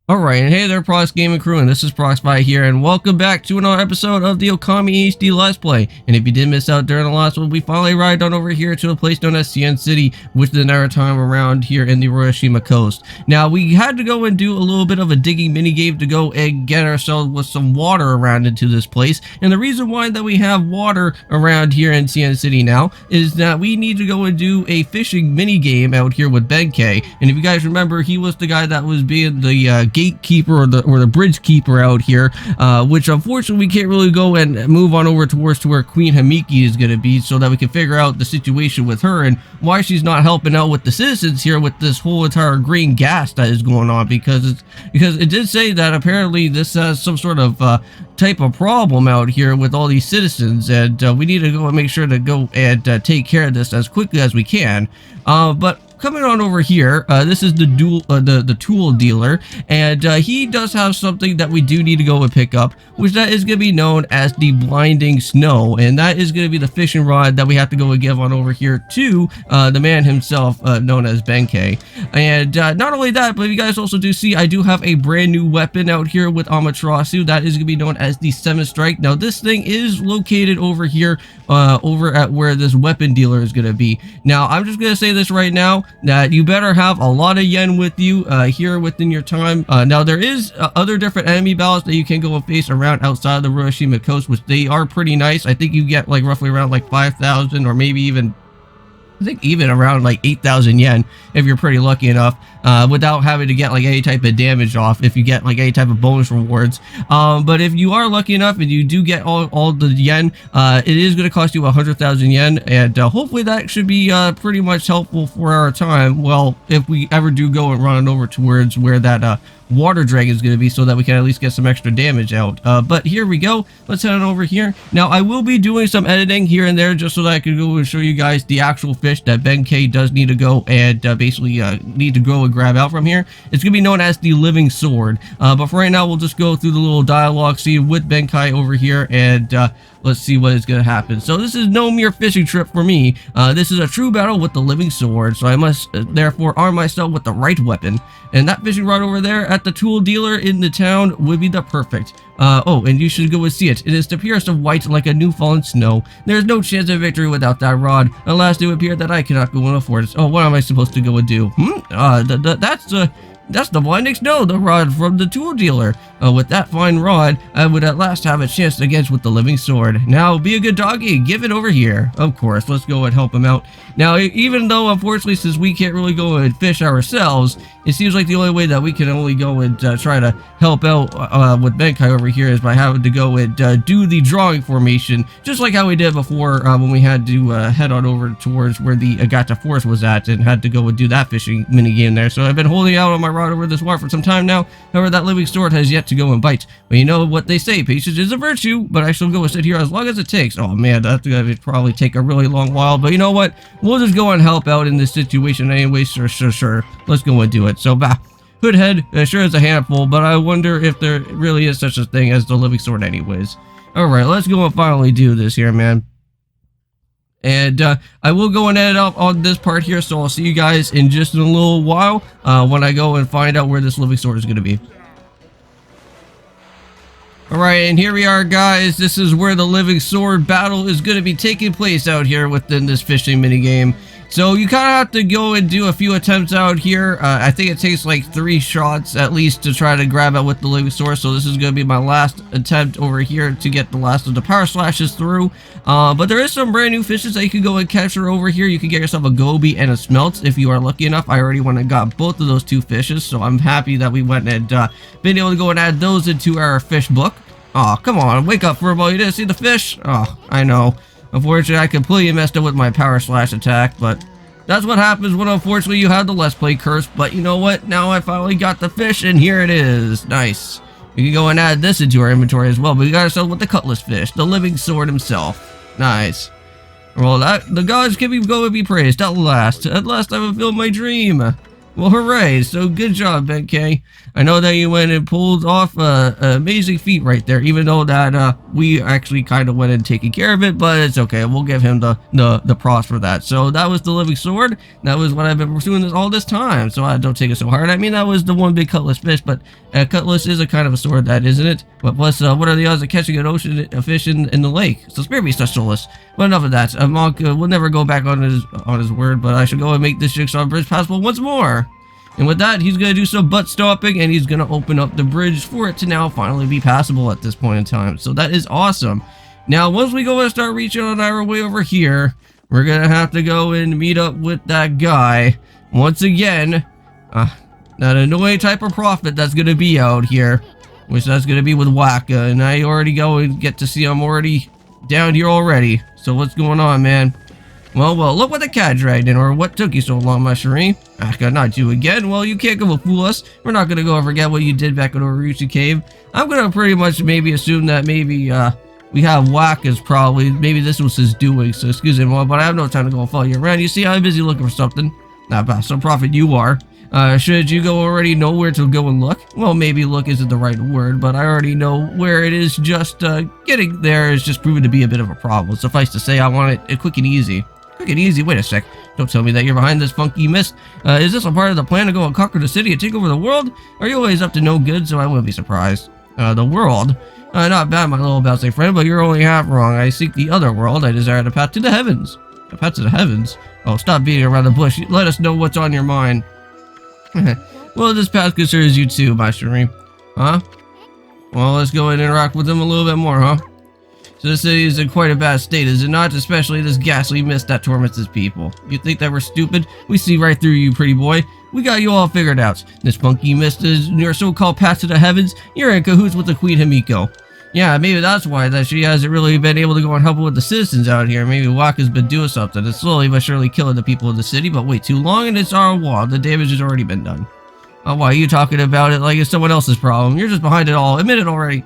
Alright, and hey there, Prox Gaming Crew, and this is Proxify here, and welcome back to another episode of the Okami HD Let's Play. And if you did miss out during the last one, we finally arrived on over here to a place known as Sei-an City, which is another time around here in the Hiroshima coast. Now, we had to go and do a little bit of a digging minigame to go and get ourselves with some water around into this place. And the reason why that we have water around here in Sei-an City now is that we need to go and do a fishing minigame out here with Benkei. And if you guys remember, he was the guy that was being the gatekeeper or the bridge keeper out here, which unfortunately we can't really go and move on over towards to where Queen Hamiki is going to be, so that we can figure out the situation with her and why she's not helping out with the citizens here with this whole entire green gas that is going on, because it did say that apparently this has some sort of type of problem out here with all these citizens, and we need to go and make sure to go and take care of this as quickly as we can. But coming on over here, this is the tool dealer, and he does have something that we do need to go and pick up, which that is going to be known as the blinding snow, and that is going to be the fishing rod that we have to go and give on over here to the man himself, known as Benkei. And not only that, but you guys also do see I do have a brand new weapon out here with Amaterasu. That is going to be known as the 7th Strike. Now this thing is located over here, over at where this weapon dealer is going to be. Now I'm just going to say this right now, that you better have a lot of yen with you here within your time. Now there is other different enemy battles that you can go and face around outside of the Hiroshima coast, which they are pretty nice. I think you get like roughly around like 5,000, or maybe even I think even around like 8,000 yen if you're pretty lucky enough, without having to get like any type of damage off, if you get like any type of bonus rewards. But if you are lucky enough and you do get all the yen, it is going to cost you 100,000 yen, and hopefully that should be pretty much helpful for our time. Well, if we ever do go and run over towards where that water dragon is going to be, so that we can at least get some extra damage out. But here we go. Let's head on over here. Now I will be doing some editing here and there just so that I can go and show you guys the actual fish that Benkei does need to go and basically need to go and grab out from here. It's going to be known as the living sword. But for right now, we'll just go through the little dialogue scene with Benkei over here, and let's see what is going to happen. So this is no mere fishing trip for me. This is a true battle with the living sword, so I must therefore arm myself with the right weapon. And that fishing rod over there at the tool dealer in the town would be the perfect. Oh, and you should go and see it. It is the purest of white, like a new fallen snow. There is no chance of victory without that rod. Alas, it would appear that I cannot go and afford it. Oh, what am I supposed to go and do? That's the blinding snow, the rod from the tool dealer. With that fine rod, I would at last have a chance against with the living sword. Now, be a good doggy, give it over here. Of course, let's go and help him out. Now, even though, unfortunately, since we can't really go and fish ourselves, it seems like the only way that we can only go and try to help out with Benkei over here is by having to go and do the drawing formation, just like how we did before when we had to head on over towards where the Agata Forest was at and had to go and do that fishing minigame there. So I've been holding out on my rod over this water for some time now. However, that living sword has yet to go and bite. But you know what they say, patience is a virtue, but I shall go and sit here as long as it takes. Oh man, that's gonna probably take a really long while, but you know what? We'll just go and help out in this situation anyway, sure. Let's go and do it. So, Hood head, sure is a handful, but I wonder if there really is such a thing as the living sword anyways. Alright, let's go and finally do this here, man. And I will go and edit up on this part here, so I'll see you guys in just a little while when I go and find out where this living sword is going to be. Alright, and here we are, guys. This is where the living sword battle is going to be taking place out here within this fishing minigame. So you kind of have to go and do a few attempts out here. I think it takes like 3 shots at least to try to grab it with the living sword. So this is going to be my last attempt over here to get the last of the power slashes through. But there is some brand new fishes that you can go and capture over here. You can get yourself a goby and a smelt if you are lucky enough. I already went and got both of those 2 fishes, so I'm happy that we went and been able to go and add those into our fish book. Oh, come on, wake up, Furball. You didn't see the fish? Oh, I know. Unfortunately, I completely messed up with my power slash attack, but that's what happens when unfortunately you have the Let's Play curse. But you know what? Now I finally got the fish, and here it is. Nice. You can go and add this into our inventory as well, but we got ourselves with the cutlass fish, the living sword himself. Nice. Well, the gods can go and be praised. At last I fulfilled my dream. Well, hooray. So good job, Benkei. I know that you went and pulled off an amazing feat right there, even though that we actually kind of went and taken care of it, but it's okay. We'll give him the props for that. So that was the living sword. That was what I've been pursuing all this time, so don't take it so hard. I mean, that was the one big cutlass fish, but a cutlass is a kind of a sword, that isn't it? But plus, what are the odds of catching a fish in the lake? So spare me such soulless. But enough of that. Monk will never go back on his word, but I should go and make this jigsaw bridge passable once more. And with that, he's going to do some butt stomping, and he's going to open up the bridge for it to now finally be passable at this point in time. So that is awesome. Now, once we go and start reaching on our way over here, we're going to have to go and meet up with that guy. Once again, that annoying type of prophet that's going to be out here, which that's going to be with Waka. And I already go and get to see him already down here already. So what's going on, man? Well, look what the cat dragged in, or what took you so long, my Shireen? Not you again. Well, you can't go and fool us. We're not gonna go and forget what you did back in Oruchi Cave. I'm gonna pretty much maybe assume that maybe, we have Waka's probably, maybe this was his doing, so excuse me, but I have no time to go and follow you around. You see, I'm busy looking for something. Not bad, some prophet you are. Should you go already know where to go and look? Well, maybe look isn't the right word, but I already know where it is. Just, getting there is just proving to be a bit of a problem. Suffice to say, I want it quick and easy. Quick and easy, wait a sec. Don't tell me that you're behind this funky mist. Is this a part of the plan to go and conquer the city and take over the world? Are you always up to no good, so I wouldn't be surprised. The world? Not bad, my little bouncy friend, but you're only half wrong. I seek the other world. I desire the path to the heavens. The path to the heavens? Oh, stop beating around the bush. Let us know what's on your mind. Well, this path concerns you too, my Shireen. Huh? Well, let's go and interact with them a little bit more, huh? So this city is in quite a bad state, is it not? Especially this ghastly mist that torments its people. You think that we're stupid? We see right through you, pretty boy. We got you all figured out. This funky mist is your so-called path to the heavens. You're in cahoots with the Queen Himiko. Yeah, maybe that's why that she hasn't really been able to go and help with the citizens out here. Maybe Waka's been doing something. It's slowly but surely killing the people of the city, but wait too long and it's our wall. The damage has already been done. Oh, why are you talking about it like it's someone else's problem? You're just behind it all. Admit it already.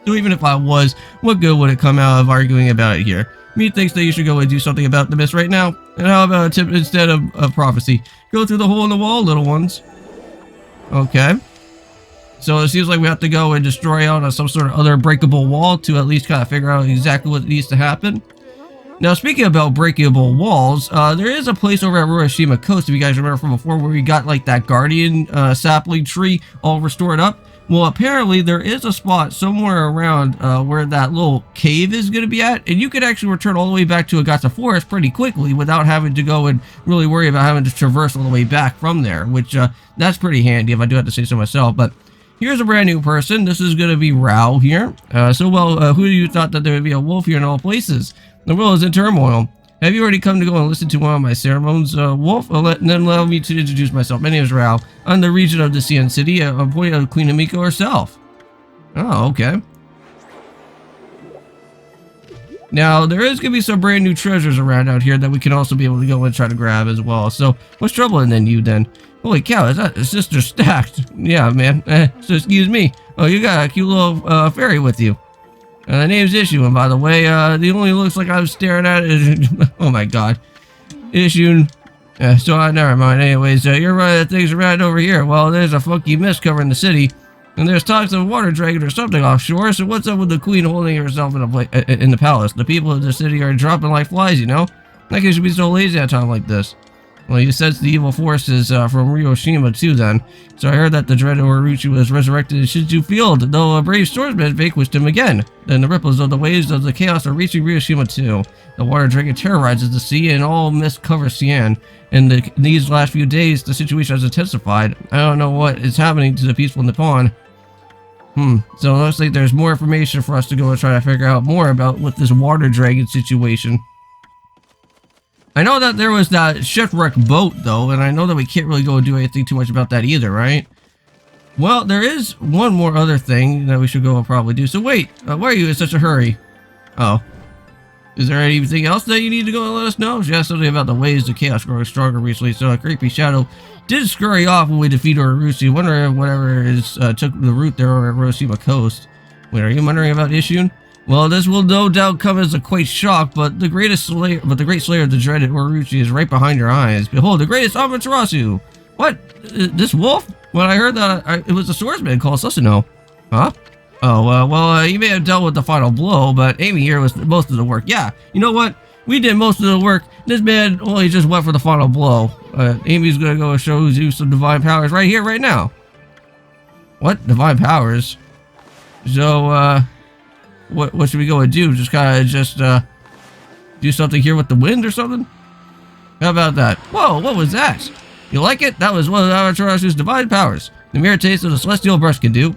So even if I was, what good would it come out of arguing about it here? Me thinks that you should go and do something about the mist right now. And how about a tip instead of prophecy? Go through the hole in the wall, little ones. Okay. So it seems like we have to go and destroy out some sort of other breakable wall to at least kind of figure out exactly what needs to happen. Now, speaking about breakable walls, there is a place over at Hiroshima Coast, if you guys remember from before, where we got like that guardian sapling tree all restored up. Well, apparently there is a spot somewhere around where that little cave is going to be at, and you could actually return all the way back to Agata Forest pretty quickly without having to go and really worry about having to traverse all the way back from there, which that's pretty handy if I do have to say so myself. But here's a brand new person. This is going to be Rao here. Who do you thought that there would be a wolf here in all places? The world is in turmoil. Have you already come to go and listen to one of my ceremonies, Wolf? Then allow me to introduce myself. My name is Rao. I'm the regent of the Sei-an City, appointed of Queen Himiko herself. Oh, okay. Now, there is going to be some brand new treasures around out here that we can also be able to go and try to grab as well. So, what's troubling then you then? Holy cow, is that sister stacked? Yeah, man. So excuse me. Oh, you got a cute little fairy with you. The name's Ishun, by the way. The only looks like I'm staring at is... oh my god. Ishun. Never mind. Anyways, you're running things around over here. Well, there's a funky mist covering the city. And there's talks of a water dragon or something offshore. So what's up with the queen holding herself in the palace? The people of the city are dropping like flies, you know? Like you should be so lazy at a time like this. Well, you sense the evil forces from Hiroshima too then. So I heard that the dreaded Oruchi was resurrected in Shinju Field, though a brave swordsman vanquished him again. Then the ripples of the waves of the chaos are reaching Hiroshima too. The water dragon terrorizes the sea and all mist covers Sei-an. In these last few days, the situation has intensified. I don't know what is happening to the peaceful Nippon. So it looks like there's more information for us to go and try to figure out more about with this water dragon situation. I know that there was that shipwrecked boat, though, and I know that we can't really go and do anything too much about that either, right? Well, there is one more other thing that we should go and probably do. So wait, why are you in such a hurry? Oh. Is there anything else that you need to go and let us know? She asked something about the waves of chaos growing stronger recently, so a creepy shadow did scurry off when we defeated Oruchi. Wonder if whatever is took the route there over at Hiroshima Coast. Wait, are you wondering about Ishun? Well, this will no doubt come as a quite shock, but the great slayer of the dreaded Oruchi is right behind your eyes. Behold, the greatest Amaterasu! What? This wolf? When I heard that it was a swordsman called Susanoo. Huh? Oh, well, you may have dealt with the final blow, but Amy here was most of the work. Yeah, you know what? We did most of the work. This man only just went for the final blow. Amy's gonna go show you some divine powers right here, right now. What? Divine powers? So, what should we go and do? Just kind of do something here with the wind or something? How about that? Whoa, what was that? You like it? That was one of Amaterasu's divine powers. The mere taste of the celestial brush can do.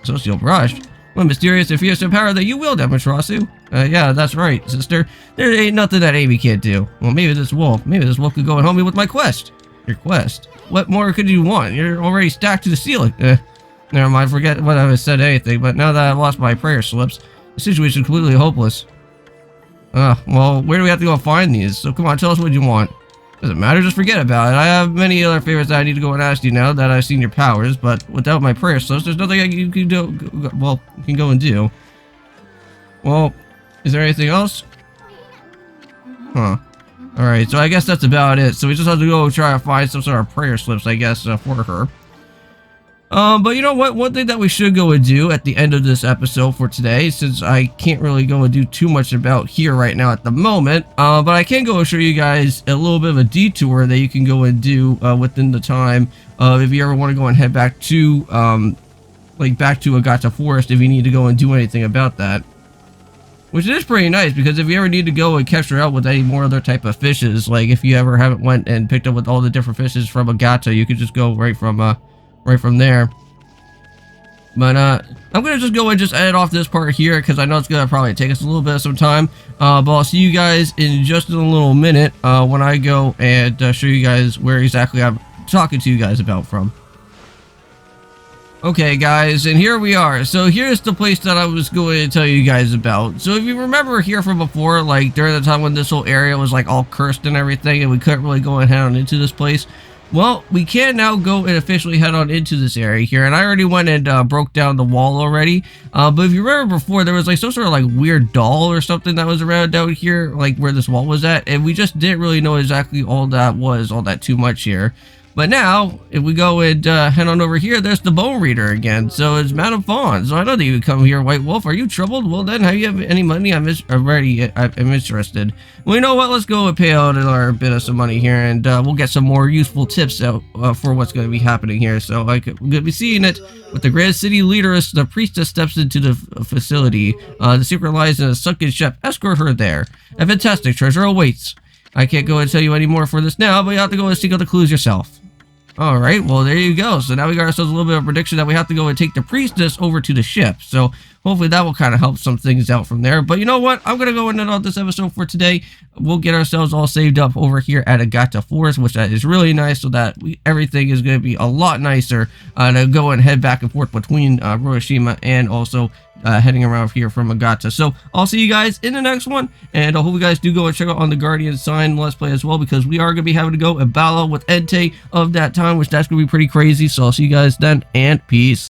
Celestial brush? What mysterious and fearsome power that you wield, Amaterasu? Yeah, that's right, sister. There ain't nothing that Amy can't do. Well, maybe this wolf could go and help me with my quest. Your quest? What more could you want? You're already stacked to the ceiling. Never mind, forget what I said anything, but now that I've lost my prayer slips, the situation is completely hopeless. Well, where do we have to go find these? So come on, tell us what you want. Doesn't matter, just forget about it. I have many other favors that I need to go and ask you now that I've seen your powers, but without my prayer slips, there's nothing you can do. Well, you can go and do. Well, is there anything else? Huh. Alright, so I guess that's about it. So we just have to go try to find some sort of prayer slips, I guess, for her. But you know what? One thing that we should go and do at the end of this episode for today, since I can't really go and do too much about here right now at the moment, but I can go and show you guys a little bit of a detour that you can go and do within the time if you ever want to go and head back to, back to Agata Forest if you need to go and do anything about that. Which is pretty nice, because if you ever need to go and catch her out with any more other type of fishes, like if you ever haven't went and picked up with all the different fishes from Agata, you could just go right from there. But I'm gonna just go and just edit off this part here because I know it's gonna probably take us a little bit of some time. But I'll see you guys in just a little minute when I go and show you guys where exactly I'm talking to you guys about from. Okay guys, and here we are. So here's the place that I was going to tell you guys about. So if you remember here from before, like during the time when this whole area was like all cursed and everything and we couldn't really go and head on into this place, well, we can now go and officially head on into this area here, and I already went and broke down the wall already. But if you remember before, there was like some sort of like weird doll or something that was around down here, like where this wall was at, and we just didn't really know exactly all that too much here. But now, if we go and head on over here, there's the Bone Reader again. So it's Madame Fawn. So I know that you would come here, White Wolf. Are you troubled? Well then, have you have any money? I'm interested. Well, you know what? Let's go and pay out our bit of some money here, and we'll get some more useful tips out for what's going to be happening here. So we're going to be seeing it with the Grand City Leaderess. The priestess steps into the facility. The secret lies in a sunken ship. Escort her there. A fantastic treasure awaits. I can't go and tell you any more for this now, but you have to go and seek out the clues yourself. Alright, well there you go. So now we got ourselves a little bit of a prediction that we have to go and take the priestess over to the ship. So hopefully that will kind of help some things out from there. But you know what? I'm going to go and end on this episode for today. We'll get ourselves all saved up over here at Agata Forest, which is really nice, so that everything is going to be a lot nicer to go and head back and forth between Hiroshima and also heading around here from Agata. So I'll see you guys in the next one, and I hope you guys do go and check out on the Guardian Sign Let's Play as well, because we are going to be having to go and battle with Entei of that time, which that's going to be pretty crazy. So I'll see you guys then, and peace.